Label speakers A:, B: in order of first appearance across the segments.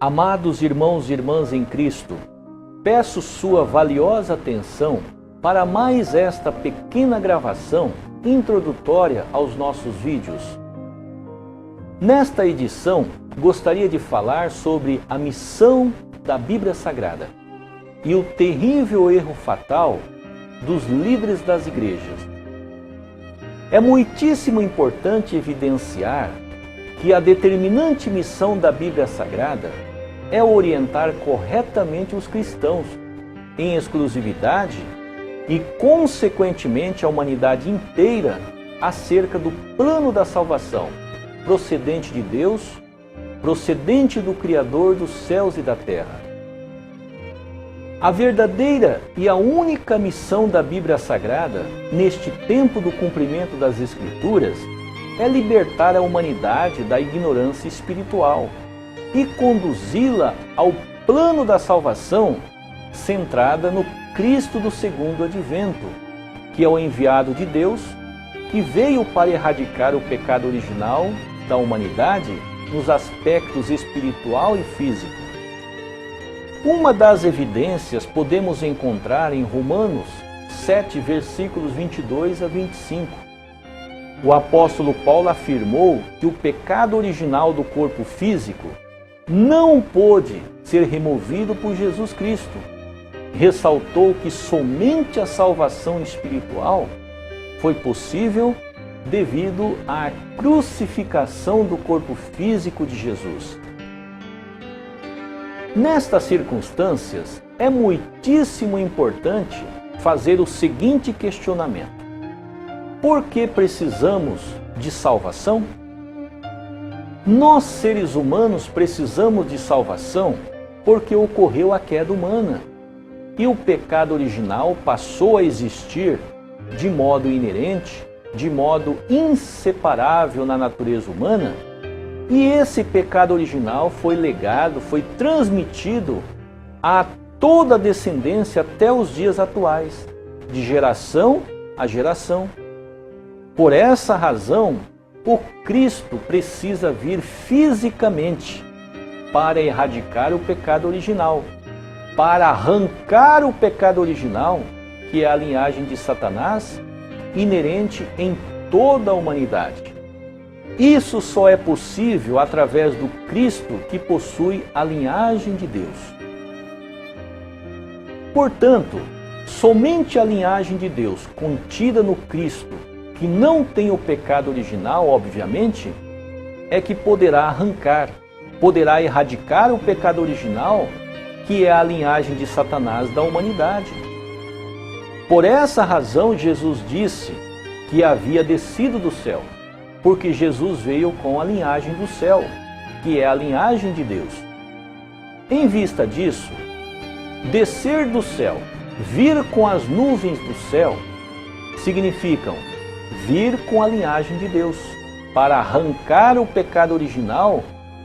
A: Amados irmãos e irmãs em Cristo, peço sua valiosa atenção para mais esta pequena gravação introdutória aos nossos vídeos. Nesta edição, gostaria de falar sobre a missão da Bíblia Sagrada e o terrível erro fatal dos líderes das igrejas. É muitíssimo importante evidenciar que a determinante missão da Bíblia Sagrada é orientar corretamente os cristãos, em exclusividade e, consequentemente, a humanidade inteira acerca do plano da salvação, procedente de Deus, procedente do Criador dos céus e da terra. A verdadeira e a única missão da Bíblia Sagrada, neste tempo do cumprimento das Escrituras, é libertar a humanidade da ignorância espiritual e conduzi-la ao plano da salvação centrada no Cristo do segundo advento, que é o enviado de Deus, que veio para erradicar o pecado original da humanidade nos aspectos espiritual e físico. Uma das evidências podemos encontrar em Romanos 7, versículos 22 a 25. O apóstolo Paulo afirmou que o pecado original do corpo físico não pôde ser removido por Jesus Cristo. Ressaltou que somente a salvação espiritual foi possível devido à crucificação do corpo físico de Jesus. Nestas circunstâncias, é muitíssimo importante fazer o seguinte questionamento: por que precisamos de salvação? Nós, seres humanos, precisamos de salvação porque ocorreu a queda humana e o pecado original passou a existir de modo inerente, de modo inseparável na natureza humana, e esse pecado original foi legado, foi transmitido a toda a descendência até os dias atuais, de geração a geração. Por essa razão, o Cristo precisa vir fisicamente para erradicar o pecado original, para arrancar o pecado original, que é a linhagem de Satanás, inerente em toda a humanidade. Isso só é possível através do Cristo que possui a linhagem de Deus. Portanto, somente a linhagem de Deus contida no Cristo, que não tem o pecado original, obviamente, é que poderá arrancar, poderá erradicar o pecado original, que é a linhagem de Satanás da humanidade. Por essa razão, Jesus disse que havia descido do céu, porque Jesus veio com a linhagem do céu, que é a linhagem de Deus. Em vista disso, descer do céu, vir com as nuvens do céu, significam vir com a linhagem de Deus, para arrancar o pecado original,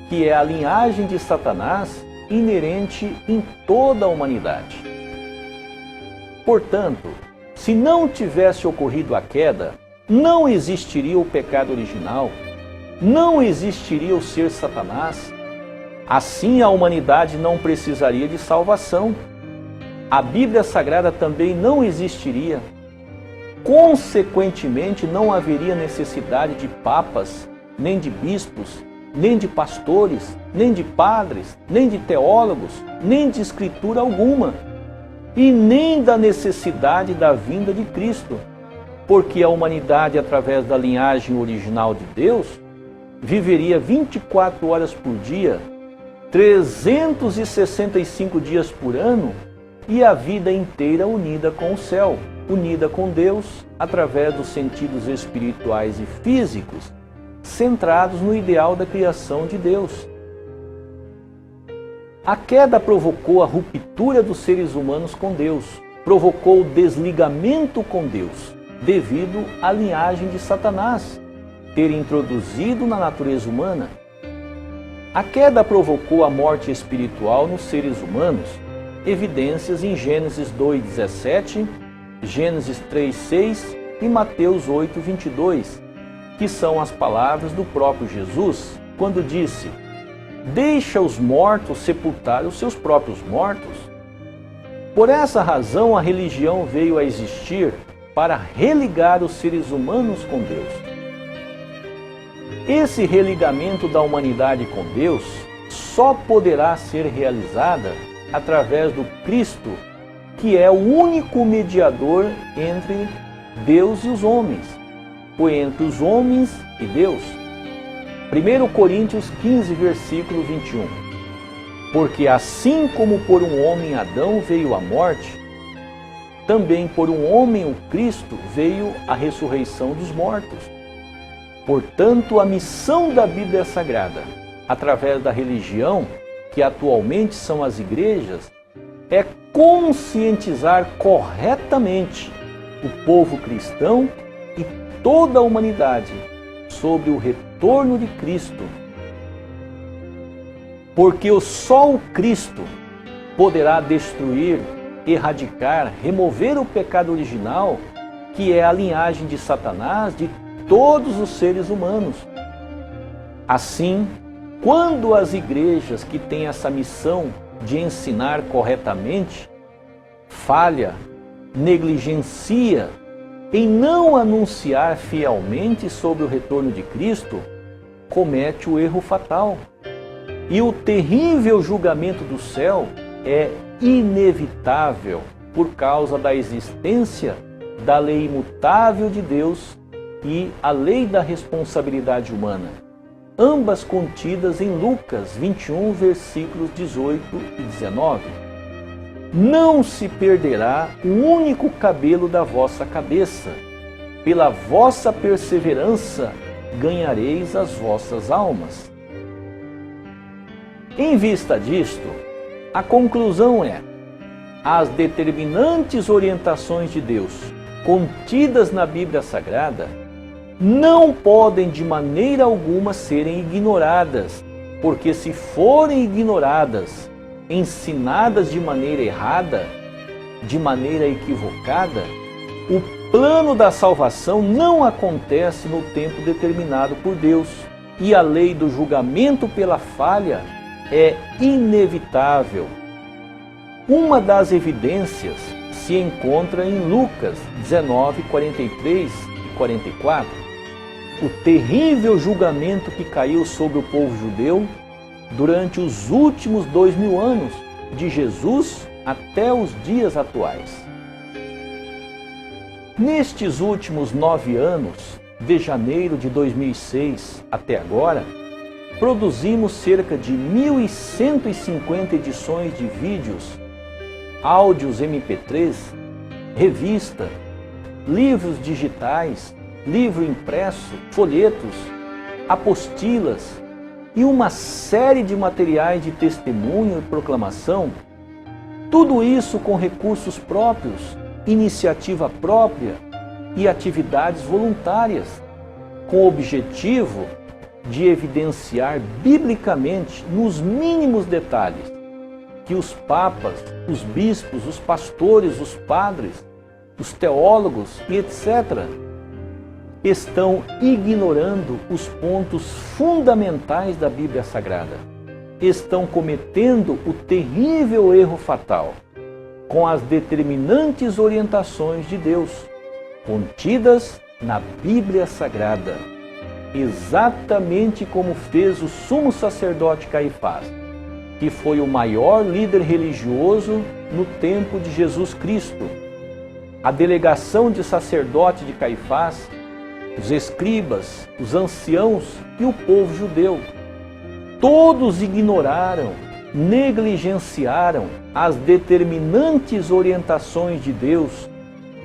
A: que é a linhagem de Satanás, inerente em toda a humanidade. Portanto, se não tivesse ocorrido a queda, não existiria o pecado original, não existiria o ser Satanás. Assim, a humanidade não precisaria de salvação. A Bíblia Sagrada também não existiria. Consequentemente, não haveria necessidade de papas, nem de bispos, nem de pastores, nem de padres, nem de teólogos, nem de escritura alguma, e nem da necessidade da vinda de Cristo, porque a humanidade, através da linhagem original de Deus, viveria 24 horas por dia, 365 dias por ano, e a vida inteira unida com o céu, unida com Deus, através dos sentidos espirituais e físicos, centrados no ideal da criação de Deus. A queda provocou a ruptura dos seres humanos com Deus, provocou o desligamento com Deus, devido à linhagem de Satanás ter introduzido na natureza humana. A queda provocou a morte espiritual nos seres humanos, evidências em Gênesis 2:17, Gênesis 3:6 e Mateus 8:22, que são as palavras do próprio Jesus, quando disse: deixa os mortos sepultar os seus próprios mortos. Por essa razão, a religião veio a existir para religar os seres humanos com Deus. Esse religamento da humanidade com Deus só poderá ser realizada através do Cristo, que é o único mediador entre Deus e os homens, ou entre os homens e Deus. 1 Coríntios 15, versículo 21. Porque assim como por um homem Adão veio a morte, também por um homem, o Cristo, veio a ressurreição dos mortos. Portanto, a missão da Bíblia Sagrada, através da religião, que atualmente são as igrejas, é conscientizar corretamente o povo cristão e toda a humanidade sobre o retorno de Cristo. Porque só o Cristo poderá destruir, erradicar, remover o pecado original, que é a linhagem de Satanás, de todos os seres humanos. Assim, quando as igrejas que têm essa missão de ensinar corretamente, falha, negligencia em não anunciar fielmente sobre o retorno de Cristo, comete o erro fatal. E o terrível julgamento do céu é inevitável por causa da existência da lei imutável de Deus e a lei da responsabilidade humana, ambas contidas em Lucas 21, versículos 18 e 19. Não se perderá o único cabelo da vossa cabeça, pela vossa perseverança ganhareis as vossas almas. Em vista disto, a conclusão é: as determinantes orientações de Deus contidas na Bíblia Sagrada não podem de maneira alguma serem ignoradas, porque se forem ignoradas, ensinadas de maneira errada, de maneira equivocada, o plano da salvação não acontece no tempo determinado por Deus, e a lei do julgamento pela falha é inevitável. Uma das evidências se encontra em Lucas 19, 43 e 44. O terrível julgamento que caiu sobre o povo judeu durante os últimos 2000 anos, de Jesus até os dias atuais. Nestes últimos 9 anos, de janeiro de 2006 até agora, produzimos cerca de 1.150 edições de vídeos, áudios MP3, revista, livros digitais, livro impresso, folhetos, apostilas e uma série de materiais de testemunho e proclamação, tudo isso com recursos próprios, iniciativa própria e atividades voluntárias, com o objetivo de evidenciar biblicamente, nos mínimos detalhes, que os papas, os bispos, os pastores, os padres, os teólogos e etc., estão ignorando os pontos fundamentais da Bíblia Sagrada. Estão cometendo o terrível erro fatal com as determinantes orientações de Deus, contidas na Bíblia Sagrada, exatamente como fez o sumo sacerdote Caifás, que foi o maior líder religioso no tempo de Jesus Cristo. A delegação de sacerdote de Caifás, os escribas, os anciãos e o povo judeu, todos ignoraram, negligenciaram as determinantes orientações de Deus,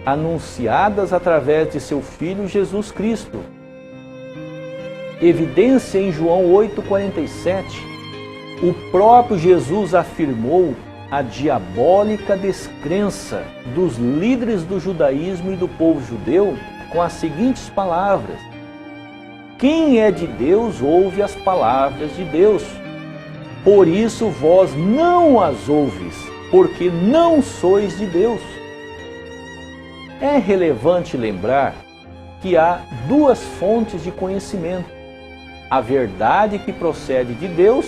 A: anunciadas através de seu Filho Jesus Cristo. Evidência em João 8,47, o próprio Jesus afirmou a diabólica descrença dos líderes do judaísmo e do povo judeu com as seguintes palavras: quem é de Deus ouve as palavras de Deus. Por isso vós não as ouves, porque não sois de Deus. É relevante lembrar que há duas fontes de conhecimento: a verdade que procede de Deus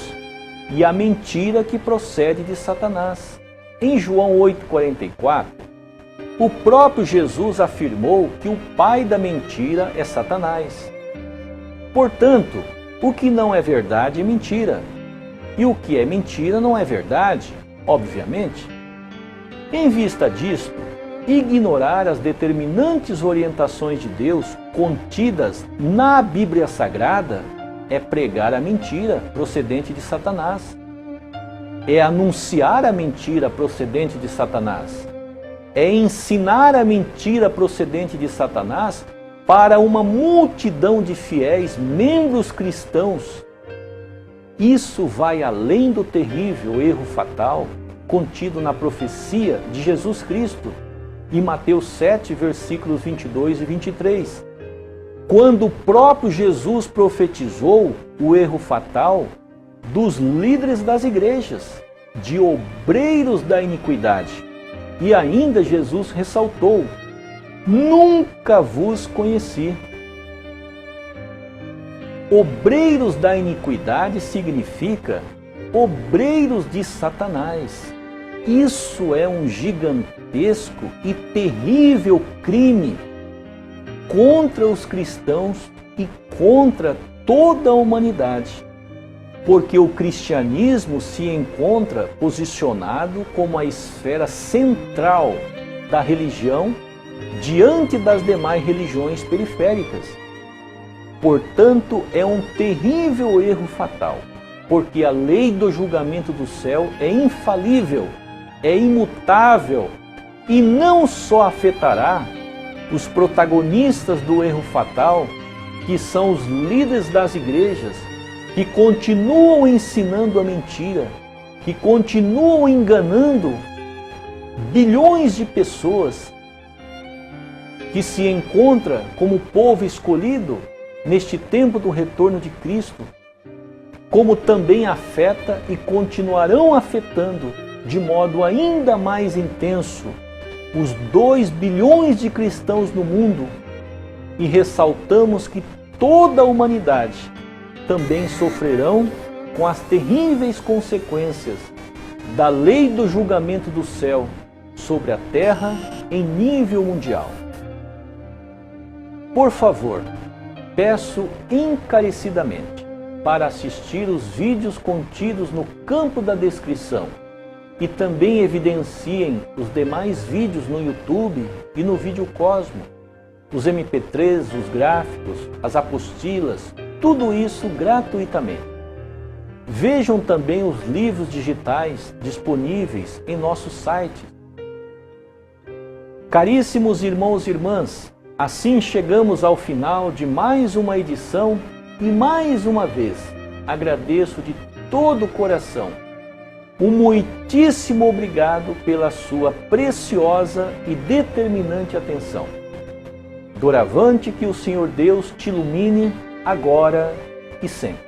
A: e a mentira que procede de Satanás. Em João 8,44, o próprio Jesus afirmou que o pai da mentira é Satanás. Portanto, o que não é verdade é mentira, e o que é mentira não é verdade, obviamente. Em vista disto, ignorar as determinantes orientações de Deus contidas na Bíblia Sagrada é pregar a mentira procedente de Satanás. É anunciar a mentira procedente de Satanás. É ensinar a mentira procedente de Satanás para uma multidão de fiéis, membros cristãos. Isso vai além do terrível erro fatal contido na profecia de Jesus Cristo, em Mateus 7, versículos 22 e 23, quando o próprio Jesus profetizou o erro fatal dos líderes das igrejas, de obreiros da iniquidade. E ainda Jesus ressaltou: nunca vos conheci. Obreiros da iniquidade significa obreiros de Satanás. Isso é um gigantesco e terrível crime contra os cristãos e contra toda a humanidade, porque o cristianismo se encontra posicionado como a esfera central da religião diante das demais religiões periféricas. Portanto, é um terrível erro fatal, porque a lei do julgamento do céu é infalível, é imutável e não só afetará os protagonistas do erro fatal, que são os líderes das igrejas, que continuam ensinando a mentira, que continuam enganando bilhões de pessoas que se encontra como povo escolhido neste tempo do retorno de Cristo, como também afeta e continuarão afetando de modo ainda mais intenso os 2 bilhões de cristãos no mundo, e ressaltamos que toda a humanidade também sofrerão com as terríveis consequências da lei do julgamento do céu sobre a terra em nível mundial. Por favor, peço encarecidamente para assistir os vídeos contidos no campo da descrição e também evidenciem os demais vídeos no YouTube e no Vídeo Cosmo, os MP3, os gráficos, as apostilas, tudo isso gratuitamente. Vejam também os livros digitais disponíveis em nosso site. Caríssimos irmãos e irmãs, assim chegamos ao final de mais uma edição e mais uma vez agradeço de todo o coração. Um muitíssimo obrigado pela sua preciosa e determinante atenção. Doravante que o Senhor Deus te ilumine agora e sempre.